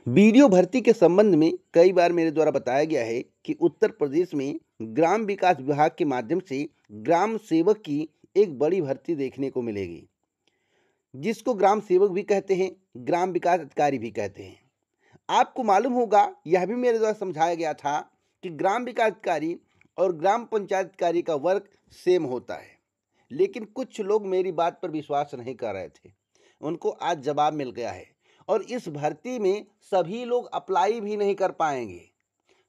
Video भर्ती के संबंध में कई बार मेरे द्वारा बताया गया है कि उत्तर प्रदेश में ग्राम विकास विभाग के माध्यम से ग्राम सेवक की एक बड़ी भर्ती देखने को मिलेगी, जिसको ग्राम सेवक भी कहते हैं, ग्राम विकास अधिकारी भी कहते हैं। आपको मालूम होगा, यह भी मेरे द्वारा समझाया गया था कि ग्राम विकास अधिकारी और ग्राम पंचायत अधिकारी का वर्क सेम होता है, लेकिन कुछ लोग मेरी बात पर विश्वास नहीं कर रहे थे। उनको आज जवाब मिल गया है और इस भर्ती में सभी लोग अप्लाई भी नहीं कर पाएंगे,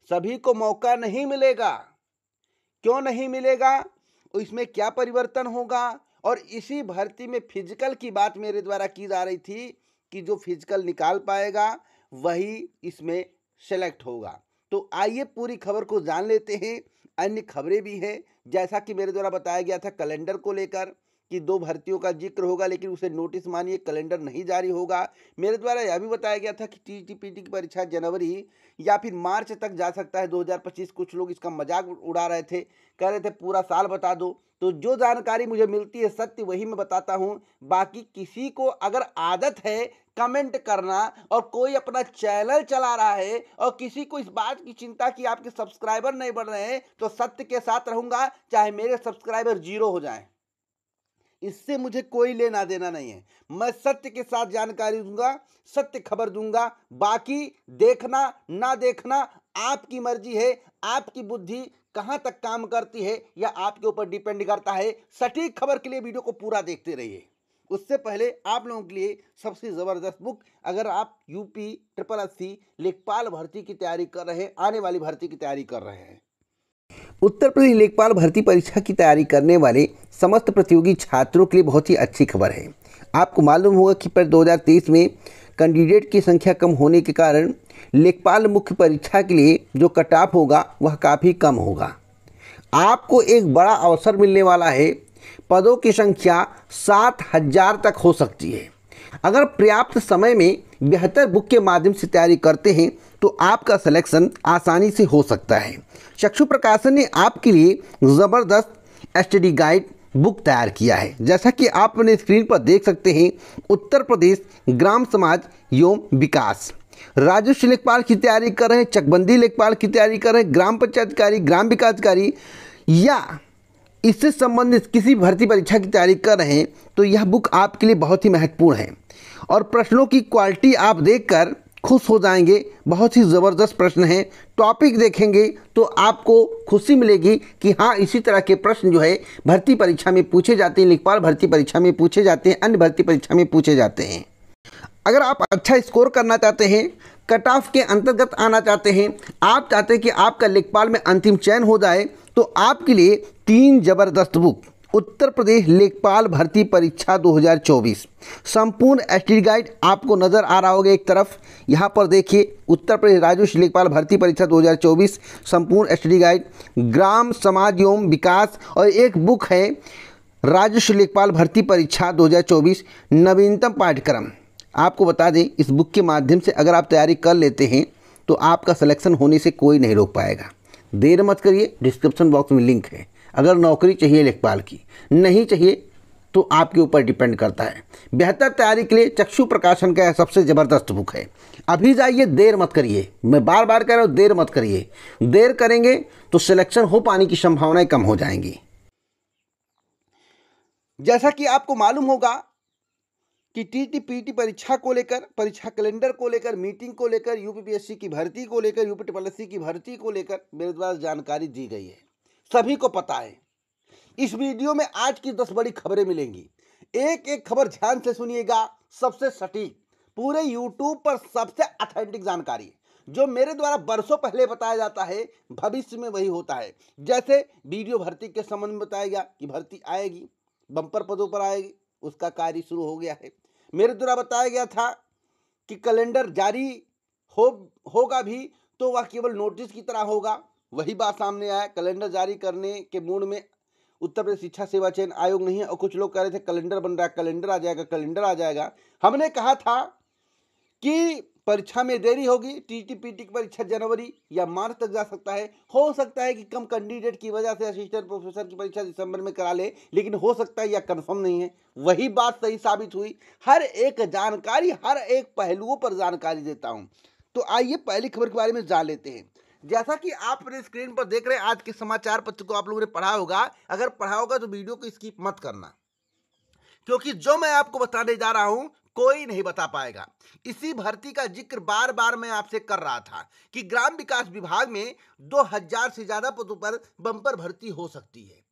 सभी को मौका नहीं मिलेगा। क्यों नहीं मिलेगा, इसमें क्या परिवर्तन होगा, और इसी भर्ती में फिजिकल की बात मेरे द्वारा की जा रही थी कि जो फिजिकल निकाल पाएगा वही इसमें सेलेक्ट होगा। तो आइए पूरी खबर को जान लेते हैं। अन्य खबरें भी हैं, जैसा कि मेरे द्वारा बताया गया था कैलेंडर को लेकर कि 2 भर्तियों का जिक्र होगा, लेकिन उसे नोटिस मानिए कैलेंडर नहीं जारी होगा। मेरे द्वारा यह भी बताया गया था कि टीटीपीटी की परीक्षा जनवरी या फिर मार्च तक जा सकता है 2025। कुछ लोग इसका मजाक उड़ा रहे थे, कह रहे थे पूरा साल बता दो। तो जो जानकारी मुझे मिलती है सत्य वही मैं बताता हूँ। बाकी किसी को अगर आदत है कमेंट करना और कोई अपना चैनल चला रहा है और किसी को इस बात की चिंता कि आपके सब्सक्राइबर नहीं बढ़ रहे हैं, तो सत्य के साथ रहूँगा, चाहे मेरे सब्सक्राइबर 0 हो जाएं। इससे मुझे कोई लेना देना नहीं है। मैं सत्य के साथ जानकारी दूंगा, सत्य खबर दूंगा। बाकी देखना ना देखना आपकी मर्जी है, आपकी बुद्धि कहां तक काम करती है या आपके ऊपर डिपेंड करता है। सटीक खबर के लिए वीडियो को पूरा देखते रहिए। उससे पहले आप लोगों के लिए सबसे ज़बरदस्त बुक, अगर आप यूपी SSC लेखपाल भर्ती की तैयारी कर रहे हैं, आने वाली भर्ती की तैयारी कर रहे हैं, उत्तर प्रदेश लेखपाल भर्ती परीक्षा की तैयारी करने वाले समस्त प्रतियोगी छात्रों के लिए बहुत ही अच्छी खबर है। आपको मालूम होगा कि पर 2023 में कैंडिडेट की संख्या कम होने के कारण लेखपाल मुख्य परीक्षा के लिए जो कट ऑफ होगा वह काफ़ी कम होगा। आपको एक बड़ा अवसर मिलने वाला है। पदों की संख्या 7,000 तक हो सकती है। अगर पर्याप्त समय में बेहतर बुक के माध्यम से तैयारी करते हैं तो आपका सिलेक्शन आसानी से हो सकता है। चक्षु प्रकाशन ने आपके लिए ज़बरदस्त स्टडी गाइड बुक तैयार किया है। जैसा कि आप अपने स्क्रीन पर देख सकते हैं, उत्तर प्रदेश ग्राम समाज एवं विकास, राजस्व लेखपाल की तैयारी कर रहे हैं, चकबंदी लेखपाल की तैयारी कर रहे हैं, ग्राम पंचायत अधिकारी, ग्राम विकास अधिकारी या इससे संबंधित किसी भर्ती परीक्षा की तैयारी कर रहे हैं, तो यह बुक आपके लिए बहुत ही महत्वपूर्ण है। और प्रश्नों की क्वालिटी आप देखकर खुश हो जाएंगे। बहुत ही ज़बरदस्त प्रश्न हैं। टॉपिक देखेंगे तो आपको खुशी मिलेगी कि हाँ, इसी तरह के प्रश्न जो है भर्ती परीक्षा में पूछे जाते हैं, लेखपाल भर्ती परीक्षा में पूछे जाते हैं, अन्य भर्ती परीक्षा में पूछे जाते हैं। अगर आप अच्छा स्कोर करना चाहते हैं, कट ऑफ के अंतर्गत आना चाहते हैं, आप चाहते हैं कि आपका लेखपाल में अंतिम चयन हो जाए, तो आपके लिए 3 ज़बरदस्त बुक, उत्तर प्रदेश लेखपाल भर्ती परीक्षा 2024 संपूर्ण स्टडी गाइड आपको नज़र आ रहा होगा। एक तरफ यहाँ पर देखिए, उत्तर प्रदेश राजस्व लेखपाल भर्ती परीक्षा 2024 संपूर्ण स्टडी गाइड, ग्राम समाज एवं विकास, और एक बुक है राजस्व लेखपाल भर्ती परीक्षा 2024 नवीनतम पाठ्यक्रम। आपको बता दें, इस बुक के माध्यम से अगर आप तैयारी कर लेते हैं तो आपका सिलेक्शन होने से कोई नहीं रोक पाएगा। देर मत करिए, डिस्क्रिप्शन बॉक्स में लिंक है। अगर नौकरी चाहिए लेखपाल की, नहीं चाहिए तो आपके ऊपर डिपेंड करता है। बेहतर तैयारी के लिए चक्षु प्रकाशन का सबसे ज़बरदस्त बुक है। अभी जाइए, देर मत करिए। मैं बार बार कह रहा हूँ, देर मत करिए। देर करेंगे तो सिलेक्शन हो पाने की संभावनाएं कम हो जाएंगी। जैसा कि आपको मालूम होगा कि टीटीपीटी परीक्षा को लेकर, परीक्षा कैलेंडर को लेकर, मीटिंग को लेकर, यूपीपीएससी की भर्ती को लेकर, यूपी SSC की भर्ती को लेकर मेरे द्वारा जानकारी दी गई है, सभी को पता है। इस वीडियो में आज की 10 बड़ी खबरें मिलेंगी। एक एक खबर ध्यान से सुनिएगा, सबसे सटीक, पूरे यूट्यूब पर सबसे ऑथेंटिक जानकारी जो मेरे द्वारा बरसों पहले बताया जाता है, भविष्य में वही होता है। जैसे वीडियो भर्ती के संबंध में बताया गया कि भर्ती आएगी, बम्पर पदों पर आएगी, उसका कार्य शुरू हो गया है। मेरे द्वारा बताया गया था कि कैलेंडर जारी होगा भी तो वह केवल नोटिस की तरह होगा, वही बात सामने आया। कैलेंडर जारी करने के मूड में उत्तर प्रदेश शिक्षा सेवा चयन आयोग नहीं है, और कुछ लोग कह रहे थे कैलेंडर बन रहा है, कैलेंडर आ जाएगा, कैलेंडर आ जाएगा। हमने कहा था कि परीक्षा में देरी होगी, टीटीपीटी की परीक्षा जनवरी या मार्च तक जा सकता है। हो सकता है कि कम कैंडिडेट की वजह से असिस्टेंट प्रोफेसर की परीक्षा दिसंबर में करा ले, लेकिन हो सकता है या कंफर्म नहीं है। वही बात सही साबित हुई। हर एक जानकारी, हर एक पहलुओं पर जानकारी देता हूं। तो आइए पहली खबर के बारे में जान लेते हैं। जैसा कि आप अपने स्क्रीन पर देख रहे हैं, आज के समाचार पत्र को आप लोगों ने पढ़ा होगा। अगर पढ़ा होगा तो वीडियो को स्किप मत करना, क्योंकि जो मैं आपको बताने जा रहा हूं कोई नहीं बता पाएगा। इसी भर्ती का जिक्र बार बार मैं आपसे कर रहा था कि ग्राम विकास विभाग में 2000 से ज्यादा पदों पर बम्पर भर्ती हो सकती है।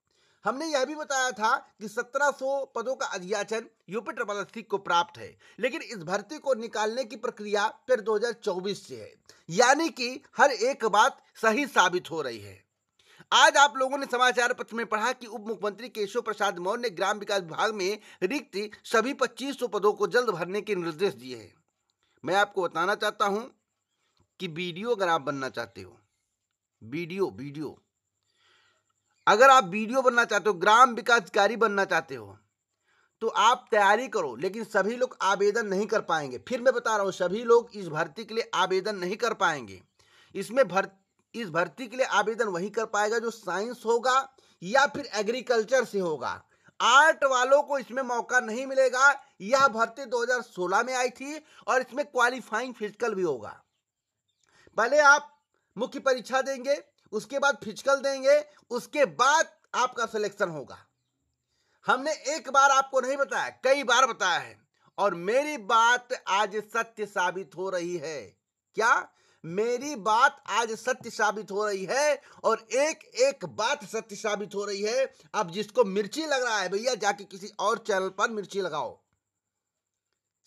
हमने यह भी बताया था कि 1700 पदों का अधियाचन यूपी SSSC को प्राप्त है, लेकिन इस भर्ती को निकालने की प्रक्रिया फिर 2024 से है, यानी कि हर एक बात सही साबित हो रही है। आज आप लोगों ने समाचार पत्र में पढ़ा कि उप मुख्यमंत्री केशव प्रसाद मौर्य ने ग्राम विकास विभाग में रिक्त सभी 2500 पदों को जल्द भरने के निर्देश दिए हैं। मैं आपको बताना चाहता हूं कि वीडियो अगर आप बनना चाहते हो, वीडियो अगर आप वीडियो बनना चाहते हो, ग्राम विकास अधिकारी बनना चाहते हो, तो आप तैयारी करो, लेकिन सभी लोग आवेदन नहीं कर पाएंगे। फिर मैं बता रहा हूं, सभी लोग इस भर्ती के लिए आवेदन नहीं कर पाएंगे। इस भर्ती के लिए आवेदन वही कर पाएगा जो साइंस होगा या फिर एग्रीकल्चर से होगा। आर्ट वालों को इसमें मौका नहीं मिलेगा। यह भर्ती 2016 में आई थी और इसमें क्वालिफाइंग फिजिकल भी होगा। पहले आप मुख्य परीक्षा देंगे, उसके बाद फिजिकल देंगे, उसके बाद आपका सिलेक्शन होगा। हमने एक बार आपको नहीं बताया, कई बार बताया है, और मेरी बात आज सत्य साबित हो रही है। क्या? मेरी बात आज सत्य साबित हो रही है, और एक एक बात सत्य साबित हो रही है। अब जिसको मिर्ची लग रहा है, भैया जाके किसी और चैनल पर मिर्ची लगाओ।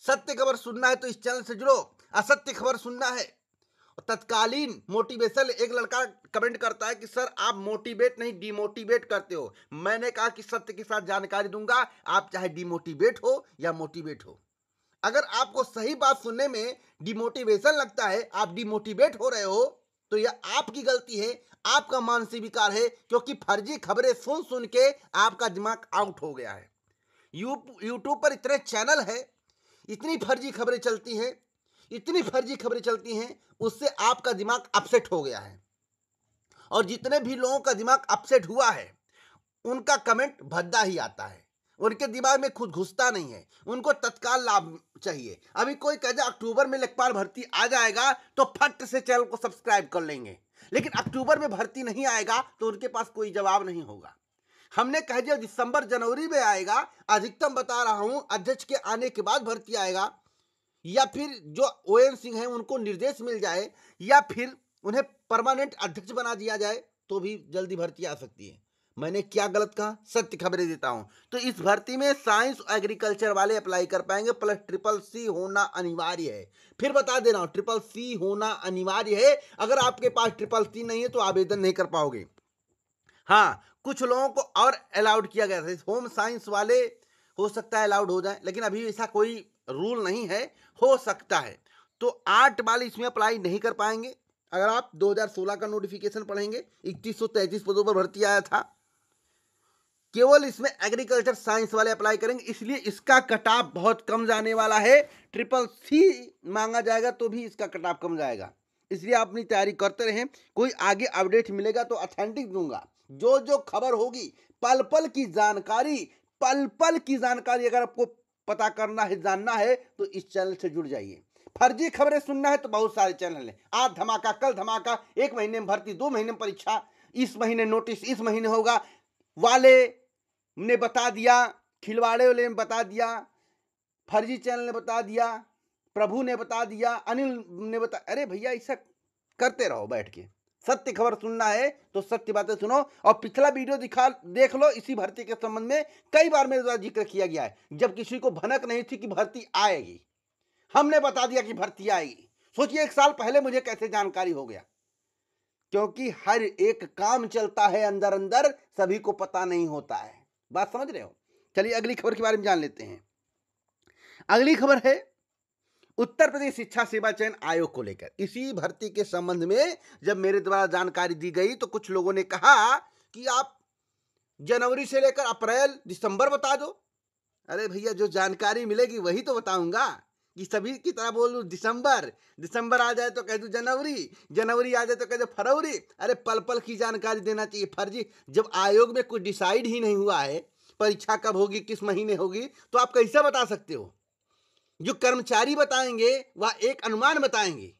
सत्य खबर सुनना है तो इस चैनल से जुड़ो, असत्य खबर सुनना है तत्कालीन मोटिवेशन। एक लड़का कमेंट करता है कि सर आप मोटिवेट नहीं डिमोटिवेट करते हो। मैंने कहा कि सत्य के साथ जानकारी दूंगा, आप चाहे डिमोटिवेट हो या मोटिवेट हो। अगर आपको सही बात सुनने में डिमोटिवेशन लगता है, आप डिमोटिवेट हो रहे हो, तो यह आपकी गलती है, आपका मानसिक विकार है, क्योंकि फर्जी खबरें सुन सुन के आपका दिमाग आउट हो गया है। यूट्यूब पर इतने चैनल है, इतनी फर्जी खबरें चलती हैं, उससे आपका दिमाग अपसेट हो गया है। और जितने भी लोगों का दिमाग अपसेट हुआ है, उनका कमेंट भद्दा ही आता है, उनके दिमाग में खुद घुसता नहीं है, उनको तत्काल लाभ चाहिए। अभी कोई कहे अक्टूबर में लेखपाल भर्ती आ जाएगा तो फट से चैनल को सब्सक्राइब कर लेंगे, लेकिन अक्टूबर में भर्ती नहीं आएगा तो उनके पास कोई जवाब नहीं होगा। हमने कह दिया दिसंबर जनवरी में आएगा, अधिकतम बता रहा हूं, अध्यक्ष के आने के बाद भर्ती आएगा, या फिर जो ON सिंह हैं उनको निर्देश मिल जाए, या फिर उन्हें परमानेंट अध्यक्ष बना दिया जाए, तो भी जल्दी भर्ती आ सकती है। मैंने क्या गलत कहा? सत्य खबरें देता हूं। तो इस भर्ती में साइंस और एग्रीकल्चर वाले अप्लाई कर पाएंगे, प्लस SSSC होना अनिवार्य है। फिर बता दे रहा हूं, SSSC होना अनिवार्य है। अगर आपके पास SSSC नहीं है तो आवेदन नहीं कर पाओगे। हाँ, कुछ लोगों को और अलाउड किया गया था, होम साइंस वाले हो सकता है अलाउड हो जाए, लेकिन अभी ऐसा कोई रूल नहीं है, हो सकता है। तो 8 वाले इसमें अप्लाई नहीं कर पाएंगे। अगर आप 2016 का नोटिफिकेशन पढ़ेंगे, 2133 पदों पर भर्ती आया था, केवल इसमें एग्रीकल्चर साइंस वाले अप्लाई करेंगे, इसलिए इसका कट ऑफ बहुत कम जाने वाला है। SSSC मांगा जाएगा तो भी इसका कट ऑफ कम जाएगा, इसलिए आप अपनी तैयारी करते रहें। कोई आगे अपडेट मिलेगा तो ऑथेंटिक दूंगा। जो खबर होगी, पल पल की जानकारी अगर आपको पता करना है, जानना है, तो इस चैनल से जुड़ जाइए। फर्जी खबरें सुनना है तो बहुत सारे चैनल हैं, आज धमाका कल धमाका, 1 महीने में भर्ती, 2 महीने में परीक्षा, इस महीने नोटिस, इस महीने होगा, वाले ने बता दिया, खिलवाड़े वाले ने बता दिया, फर्जी चैनल ने बता दिया, प्रभु ने बता दिया, अनिल ने बता। अरे भैया ऐसा करते रहो बैठ के। सत्य खबर सुनना है तो सत्य बातें सुनो। और पिछला वीडियो देख लो, इसी भर्ती के संबंध में कई बार मेरे द्वारा जिक्र किया गया है। जब किसी को भनक नहीं थी कि भर्ती आएगी, हमने बता दिया कि भर्ती आएगी। सोचिए 1 साल पहले मुझे कैसे जानकारी हो गया, क्योंकि हर एक काम चलता है अंदर अंदर, सभी को पता नहीं होता है। बात समझ रहे हो? चलिए अगली खबर के बारे में जान लेते हैं। अगली खबर है उत्तर प्रदेश शिक्षा सेवा चयन आयोग को लेकर। इसी भर्ती के संबंध में जब मेरे द्वारा जानकारी दी गई तो कुछ लोगों ने कहा कि आप जनवरी से लेकर अप्रैल दिसंबर बता दो। अरे भैया, जो जानकारी मिलेगी वही तो बताऊंगा, कि सभी की तरह बोलूं दिसंबर आ जाए तो कह दूं जनवरी आ जाए तो कह दो फरवरी। अरे पल पल की जानकारी देना चाहिए। फर्जी, जब आयोग में कुछ डिसाइड ही नहीं हुआ है परीक्षा कब होगी, किस महीने होगी, तो आप कैसे बता सकते हो? जो कर्मचारी बताएंगे वह एक अनुमान बताएंगे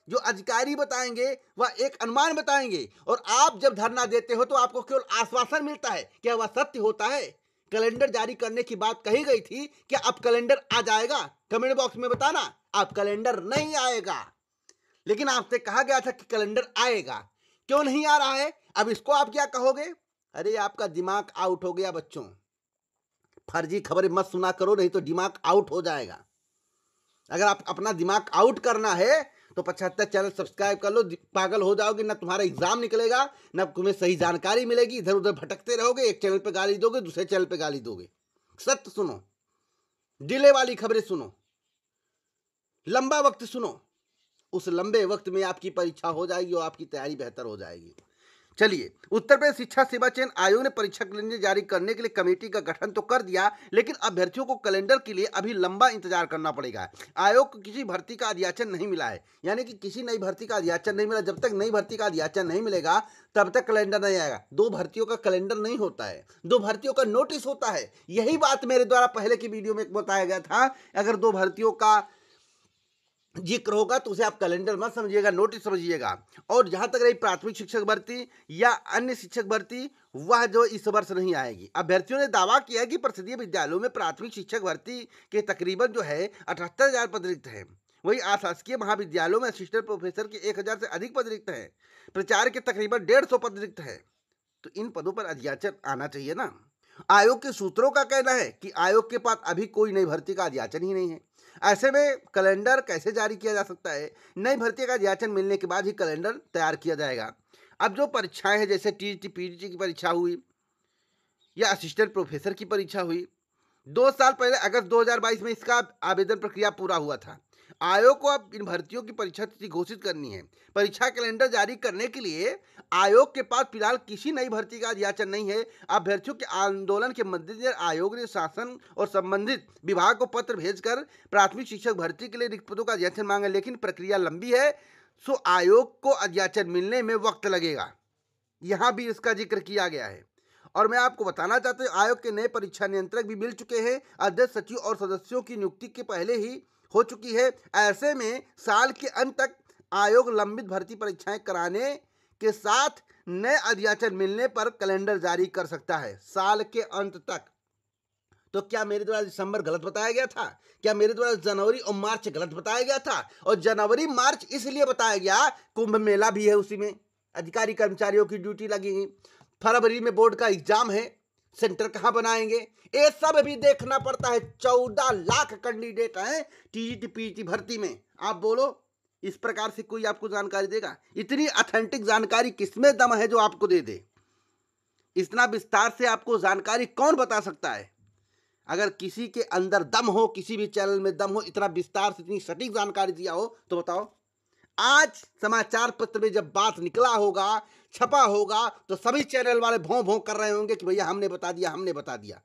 जो अधिकारी बताएंगे वह एक अनुमान बताएंगे, और आप जब धरना देते हो तो आपको केवल आश्वासन मिलता है। क्या वह सत्य होता है? कैलेंडर जारी करने की बात कही गई थी, क्या अब कैलेंडर आ जाएगा? कमेंट बॉक्स में बताना। अब कैलेंडर नहीं आएगा, लेकिन आपसे कहा गया था कि कैलेंडर आएगा। क्यों नहीं आ रहा है? अब इसको आप क्या कहोगे? अरे आपका दिमाग आउट हो गया बच्चों। फर्जी खबरें मत सुना करो, नहीं तो दिमाग आउट हो जाएगा। अगर आप अपना दिमाग आउट करना है तो 75 चैनल सब्सक्राइब कर लो। पागल हो जाओगे, ना तुम्हारा एग्जाम निकलेगा, ना तुम्हें सही जानकारी मिलेगी। इधर उधर भटकते रहोगे, एक चैनल पे गाली दोगे, दूसरे चैनल पे गाली दोगे। सत्य सुनो, डिले वाली खबरें सुनो, लंबा वक्त सुनो। उस लंबे वक्त में आपकी परीक्षा हो जाएगी और आपकी तैयारी बेहतर हो जाएगी। चलिए, उत्तर प्रदेश शिक्षा सेवा चयन आयोग ने परीक्षा कैलेंडर जारी करने के लिए कमेटी का गठन तो कर दिया, लेकिन अभ्यर्थियों को कैलेंडर के लिए अभी लंबा इंतजार करना पड़ेगा। आयोग को किसी भर्ती का अधियाचन नहीं मिला है, यानी कि किसी नई भर्ती का अधियाचन नहीं मिला। जब तक नई भर्ती का अधियाचन नहीं मिलेगा तब तक कैलेंडर नहीं आएगा। 2 भर्तियों का कैलेंडर नहीं होता है, 2 भर्तियों का नोटिस होता है। यही बात मेरे द्वारा पहले की वीडियो में बताया गया था। अगर 2 भर्तियों का जिक्र होगा तो उसे आप कैलेंडर मत समझिएगा, नोटिस समझिएगा। और जहां तक रही प्राथमिक शिक्षक भर्ती या अन्य शिक्षक भर्ती, वह जो इस वर्ष नहीं आएगी। अभ्यर्थियों ने दावा किया है कि परिषदीय विद्यालयों में प्राथमिक शिक्षक भर्ती के तकरीबन जो है 78,000 पद रिक्त हैं। वही अशासकीय महाविद्यालयों में असिस्टेंट प्रोफेसर के 1,000 से अधिक पद रिक्त हैं। प्रचार के तकरीबन 150 पद रिक्त है। तो इन पदों पर अधियाचन आना चाहिए ना। आयोग के सूत्रों का कहना है कि आयोग के पास अभी कोई नई भर्ती का अधियाचन ही नहीं है। ऐसे में कैलेंडर कैसे जारी किया जा सकता है? नई भर्ती का अधियाचन मिलने के बाद ही कैलेंडर तैयार किया जाएगा। अब जो परीक्षाएं हैं, जैसे टीईटी पीजीटी की परीक्षा हुई या असिस्टेंट प्रोफेसर की परीक्षा हुई, 2 साल पहले अगस्त 2022 में इसका आवेदन प्रक्रिया पूरा हुआ था। आयोग को अब इन भर्तियों की परीक्षा तिथि घोषित करनी है। परीक्षा कैलेंडर जारी करने के लिए आयोग के पास फिलहाल किसी नई भर्ती का अधियाचन नहीं है। अभ्यर्थियों के आंदोलन के मद्देनजर आयोग ने शासन और संबंधित विभाग को पत्र भेजकर प्राथमिक शिक्षक भर्ती के लिए रिक्त पदों का अधियाचन मांगा, लेकिन प्रक्रिया लंबी है, सो आयोग को अधियाचन मिलने में वक्त लगेगा। यहाँ भी इसका जिक्र किया गया है। और मैं आपको बताना चाहता हूँ, आयोग के नए परीक्षा नियंत्रक भी मिल चुके हैं। अध्यक्ष, सचिव और सदस्यों की नियुक्ति के पहले ही हो चुकी है। ऐसे में साल के अंत तक आयोग लंबित भर्ती परीक्षाएं कराने के साथ नए अधियाचन मिलने पर कैलेंडर जारी कर सकता है, साल के अंत तक। तो क्या मेरे द्वारा दिसंबर गलत बताया गया था? क्या मेरे द्वारा जनवरी और मार्च गलत बताया गया था? और जनवरी मार्च इसलिए बताया गया, कुंभ मेला भी है, उसी में अधिकारी कर्मचारियों की ड्यूटी लगेगी। फरवरी में बोर्ड का एग्जाम है, सेंटर कहाँ बनाएंगे, ये सब भी देखना पड़ता है। 14 लाख कैंडिडेट हैं टीजीटी पीजीटी भर्ती में। आप बोलो, इस प्रकार से कोई आपको जानकारी देगा? इतनी ऑथेंटिक जानकारी किसमें दम है जो आपको दे दे? इतना विस्तार से आपको जानकारी कौन बता सकता है? अगर किसी के अंदर दम हो, किसी भी चैनल में दम हो, इतना विस्तार से इतनी सटीक जानकारी दिया हो, तो बताओ। आज समाचार पत्र में जब बात निकला होगा, छपा होगा, तो सभी चैनल वाले भों भों कर रहे होंगे कि भैया हमने बता दिया, हमने बता दिया।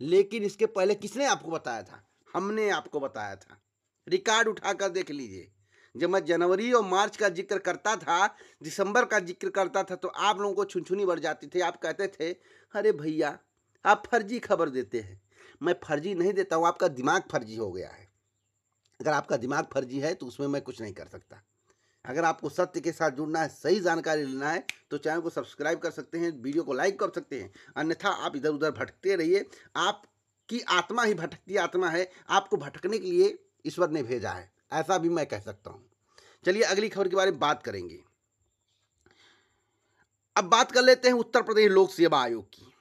लेकिन इसके पहले किसने आपको बताया था? हमने आपको बताया था। रिकॉर्ड उठाकर देख लीजिए। जब मैं जनवरी और मार्च का जिक्र करता था, दिसंबर का जिक्र करता था, तो आप लोगों को छुनछुनी बढ़ जाती थी। आप कहते थे, अरे भैया आप फर्जी खबर देते हैं। मैं फर्जी नहीं देता हूँ, आपका दिमाग फर्जी हो गया है। अगर आपका दिमाग फर्जी है तो उसमें मैं कुछ नहीं कर सकता। अगर आपको सत्य के साथ जुड़ना है, सही जानकारी लेना है, तो चैनल को सब्सक्राइब कर सकते हैं, वीडियो को लाइक कर सकते हैं। अन्यथा आप इधर उधर भटकते रहिए। आपकी आत्मा ही भटकती आत्मा है, आपको भटकने के लिए ईश्वर ने भेजा है, ऐसा भी मैं कह सकता हूँ। चलिए अगली खबर के बारे में बात करेंगे। अब बात कर लेते हैं उत्तर प्रदेश लोक सेवा आयोग की।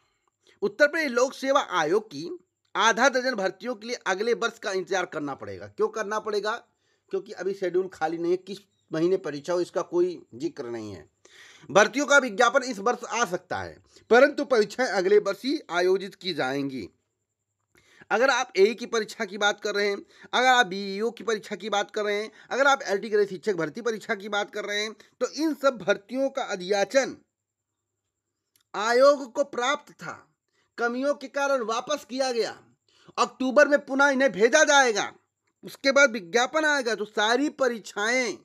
उत्तर प्रदेश लोक सेवा आयोग की आधा दर्जन भर्तियों के लिए अगले वर्ष का इंतजार करना पड़ेगा। क्यों करना पड़ेगा? क्योंकि अभी शेड्यूल खाली नहीं है। किस महीने परीक्षा हो इसका कोई जिक्र नहीं है। भर्तियों का विज्ञापन इस वर्ष आ सकता है, परंतु परीक्षाएं अगले वर्ष ही आयोजित की जाएंगी। अगर आप एई की परीक्षा की बात कर रहे हैं, अगर आप बीईओ की परीक्षा की बात कर रहे हैं, अगर आप एलटी ग्रेड शिक्षक भर्ती परीक्षा की बात कर रहे हैं, तो इन सब भर्तियों का अधियाचन आयोग को प्राप्त था, कमियों के कारण वापस किया गया। अक्टूबर में पुनः इन्हें भेजा जाएगा, उसके बाद विज्ञापन आएगा। तो सारी परीक्षाएं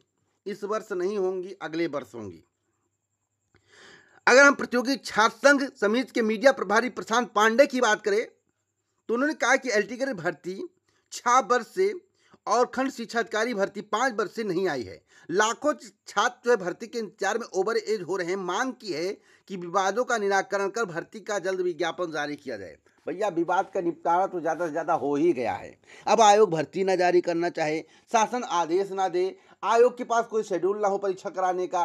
इस वर्ष नहीं होंगी, अगले वर्ष होंगी। अगर हम प्रतियोगी छात्र संघ समिति के मीडिया प्रभारी प्रशांत पांडे की बात करें, तो उन्होंने कहा कि एलटी ग्रेड भर्ती 6 वर्ष से और खंड शिक्षा अधिकारी भर्ती 5 वर्ष से नहीं आई है। लाखों छात्र जो है भर्ती के इंतजार में ओवर एज हो रहे हैं। मांग की है कि विवादों का निराकरण कर भर्ती का जल्द विज्ञापन जारी किया जाए। भैया विवाद का निपटारा तो ज़्यादा से ज़्यादा हो ही गया है। अब आयोग भर्ती ना जारी करना चाहे, शासन आदेश ना दे, आयोग के पास कोई शेड्यूल ना हो परीक्षा कराने का,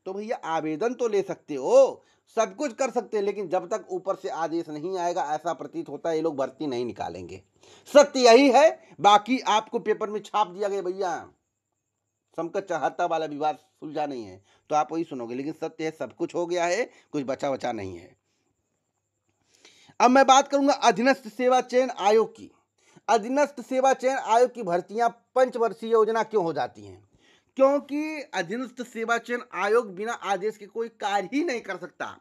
तो भैया आवेदन तो ले सकते हो, सब कुछ कर सकते हैं, लेकिन जब तक ऊपर से आदेश नहीं आएगा ऐसा प्रतीत होता है ये लोग भर्ती नहीं निकालेंगे। सत्य यही है। बाकी आपको पेपर में छाप दिया गया भैया समकत चाहता वाला विवाद सुलझा नहीं है, तो आप वही सुनोगे, लेकिन सत्य है सब कुछ हो गया है, कुछ बचा बचा नहीं है। अब मैं बात करूंगा अधीनस्थ सेवा चयन आयोग की। अधीनस्थ सेवा चयन आयोग की भर्तियां पंचवर्षीय योजना क्यों हो जाती हैं? क्योंकि अधीनस्थ सेवा चयन आयोग बिना आदेश के कोई कार्य ही नहीं कर सकता।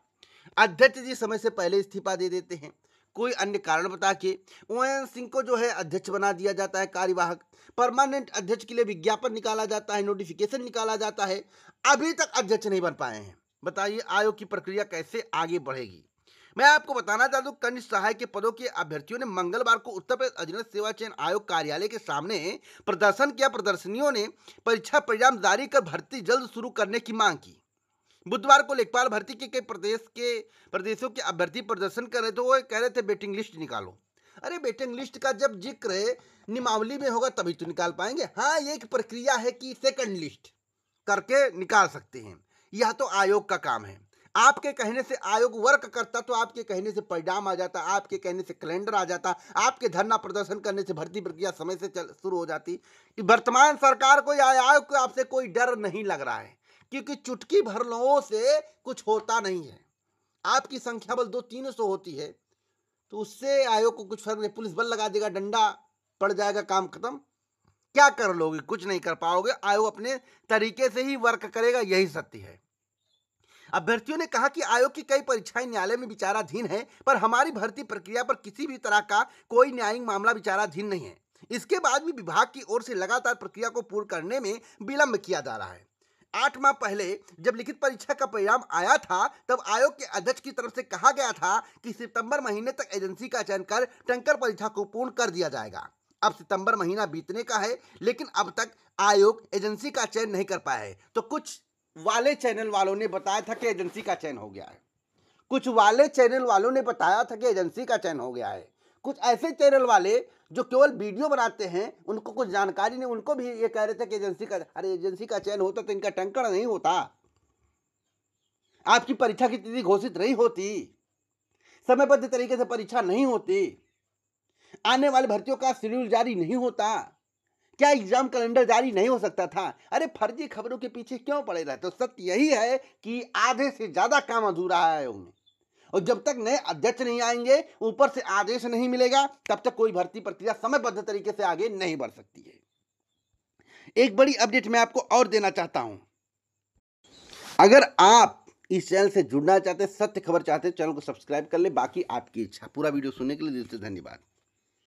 अध्यक्ष जी समय से पहले इस्तीफा दे देते हैं, कोई अन्य कारण बता के ओएन सिंह को जो है अध्यक्ष बना दिया जाता है कार्यवाहक। परमानेंट अध्यक्ष के लिए विज्ञापन निकाला जाता है, नोटिफिकेशन निकाला जाता है, अभी तक अध्यक्ष नहीं बन पाए हैं। बताइए आयोग की प्रक्रिया कैसे आगे बढ़ेगी? मैं आपको बताना चाहता हूँ कनिष्ठ सहायक के पदों के अभ्यर्थियों ने मंगलवार को उत्तर प्रदेश अधीनस्थ सेवा चयन आयोग कार्यालय के सामने प्रदर्शन किया। प्रदर्शनियों ने परीक्षा परिणाम जारी कर भर्ती जल्द शुरू करने की मांग की। बुधवार को लेखपाल भर्ती के कई प्रदेशों के अभ्यर्थी प्रदर्शन कर रहे थे। वो कह रहे थे वेटिंग लिस्ट निकालो। अरे वेटिंग लिस्ट का जब जिक्र नियमावली में होगा तभी तो निकाल पाएंगे। हाँ, ये एक प्रक्रिया है कि सेकंड लिस्ट करके निकाल सकते हैं, यह तो आयोग का काम है। आपके कहने से आयोग वर्क करता तो आपके कहने से परिणाम आ जाता, आपके कहने से कैलेंडर आ जाता, आपके धरना प्रदर्शन करने से भर्ती प्रक्रिया समय से शुरू हो जाती। वर्तमान सरकार को या आयोग को आपसे कोई डर नहीं लग रहा है, क्योंकि चुटकी भर लोगों से कुछ होता नहीं है। आपकी संख्या बल 200-300 होती है तो उससे आयोग को कुछ फर्क नहीं। पुलिस बल लगा देगा, डंडा पड़ जाएगा, काम खत्म। क्या कर लोगे? कुछ नहीं कर पाओगे। आयोग अपने तरीके से ही वर्क करेगा, यही सत्य है। अभ्यर्थियों ने कहा कि आयोग की कई परीक्षाएं न्यायालय में विचाराधीन है, पर हमारी भर्ती प्रक्रिया पर किसी भी तरह का कोई न्यायिक मामला विचाराधीन नहीं है। इसके बाद भी विभाग की ओर से लगातार प्रक्रिया को पूर्ण करने में विलंब किया जा रहा है। 8 माह पहले जब लिखित परीक्षा का परिणाम आया था तब आयोग के अध्यक्ष की तरफ से कहा गया था कि सितंबर महीने तक एजेंसी का चयन कर टंकर परीक्षा को पूर्ण कर दिया जाएगा। अब सितंबर महीना बीतने का है, लेकिन अब तक आयोग एजेंसी का चयन नहीं कर पाया है। तो कुछ वाले चैनल वालों ने बताया था कि एजेंसी का चयन हो गया है, कुछ वाले चैनल वालों ने बताया था कि एजेंसी का चयन हो गया है। कुछ ऐसे चैनल वाले जो केवल वीडियो बनाते हैं, उनको कुछ जानकारी नहीं, उनको भी ये कह रहे थे कि एजेंसी का, अरे एजेंसी का चयन होता तो इनका टंकण नहीं होता, आपकी परीक्षा की तिथि घोषित नहीं होती, समयबद्ध तरीके से परीक्षा नहीं होती, आने वाले भर्तियों का शेड्यूल जारी नहीं होता, क्या एग्जाम कैलेंडर जारी नहीं हो सकता था? अरे फर्जी खबरों के पीछे क्यों पड़े रहते हो? सत्य यही है कि आधे से ज्यादा काम अधूरा है आयोग में, और जब तक नए अध्यक्ष नहीं आएंगे, ऊपर से आदेश नहीं मिलेगा, तब तक कोई भर्ती प्रक्रिया समयबद्ध तरीके से आगे नहीं बढ़ सकती है। एक बड़ी अपडेट मैं आपको और देना चाहता हूं। अगर आप इस चैनल से जुड़ना चाहते हैं, सत्य खबर चाहते हैं, चैनल को सब्सक्राइब कर ले, बाकी आपकी इच्छा। पूरा वीडियो सुनने के लिए दिल से धन्यवाद।